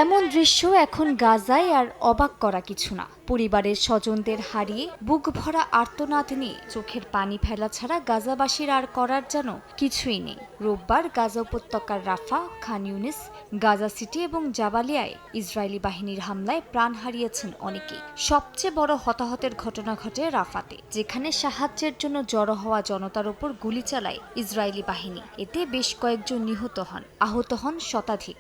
এমন দৃশ্য এখন গাজায় আর অবাক করা কিছু না। পরিবারের স্বজনদের হারিয়ে বুক ভরা আর্তনাদ নিয়ে চোখের পানি ফেলা ছাড়া গাজাবাসীর আর করার যেন কিছুই নেই। রোববার গাজা উপত্যকার রাফা, খান ইউনিস, গাজা সিটি এবং জাবালিয়ায় ইসরায়েলি বাহিনীর হামলায় প্রাণ হারিয়েছেন অনেকেই। সবচেয়ে বড় হতাহতের ঘটনা ঘটে রাফাতে, যেখানে সাহায্যের জন্য জড়ো হওয়া জনতার উপর গুলি চালায় ইসরায়েলি বাহিনী। এতে বেশ কয়েকজন নিহত হন, আহত হন শতাধিক।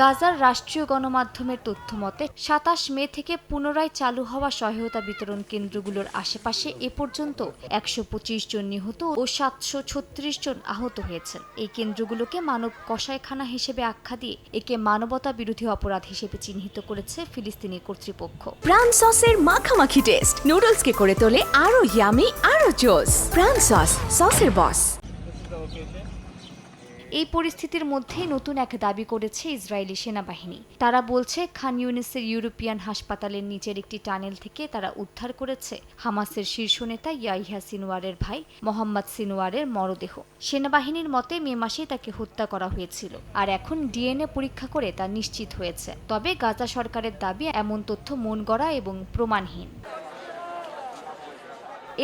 গাজার রাষ্ট্রীয় গণমাধ্যমের তথ্য মতে ২৭ মে থেকে পুনরায় চালু হওয়া সহায়তা বিতরণ কেন্দ্রগুলোর আশেপাশে এ পর্যন্ত ১২৫ জন নিহত ও ৭৩৬ জন আহত হয়েছেন। এই কেন্দ্রগুলোকে মানব কসাইখানা হিসেবে আখ্যা দিয়ে একে মানবতা বিরোধী অপরাধ হিসেবে চিহ্নিত করেছে ফিলিস্তিনি কর্তৃপক্ষ। প্রাণ সসের মাখামাখি টেস্ট নুডলসকে করে তোলে আরো ইয়ামি, আরো জোস। প্রাণ সসের বস। এই পরিস্থিতির মধ্যেই নতুন এক দাবি করেছে ইসরায়েলি সেনাবাহিনী। তারা বলছে খান ইউনিসের ইউরোপিয়ান হাসপাতালের নিচের একটি টানেল থেকে তারা উদ্ধার করেছে হামাসের শীর্ষ নেতা ইয়াহিয়া সিনওয়ারের ভাই মোহাম্মদ সিনওয়ারের মরদেহ। সেনাবাহিনীর মতে মে মাসেই তাকে হত্যা করা হয়েছিল, আর এখন ডিএনএ পরীক্ষা করে তা নিশ্চিত হয়েছে। তবে গাজা সরকারের দাবি এমন তথ্য মন গড়া এবং প্রমাণহীন।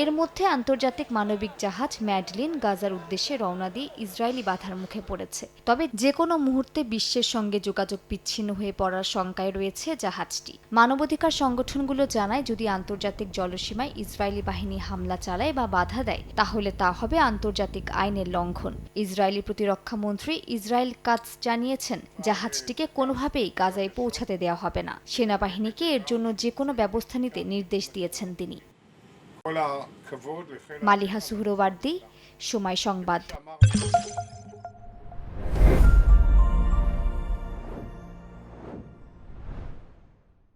এর মধ্যে আন্তর্জাতিক মানবিক জাহাজ ম্যাডলিন গাজার উদ্দেশ্যে রওনা দিয়ে ইসরায়েলি বাধার মুখে পড়েছে। তবে যে কোনো মুহূর্তে বিশ্বের সঙ্গে যোগাযোগ বিচ্ছিন্ন হয়ে পড়ার শঙ্কায় রয়েছে জাহাজটি। মানবাধিকার সংগঠনগুলো জানায়, যদি আন্তর্জাতিক জলসীমায় ইসরায়েলি বাহিনী হামলা চালায় বা বাধা দেয়, তাহলে তা হবে আন্তর্জাতিক আইনের লঙ্ঘন। ইসরায়েলি প্রতিরক্ষা মন্ত্রী ইসরায়েল কাটজ জানিয়েছেন, জাহাজটিকে কোনোভাবেই গাজায় পৌঁছাতে দেওয়া হবে না। সেনাবাহিনীকে এর জন্য যে কোনো ব্যবস্থা নিতে নির্দেশ দিয়েছেন তিনি। মালিহা সুহরওয়ার্দী, সময় সংবাদ।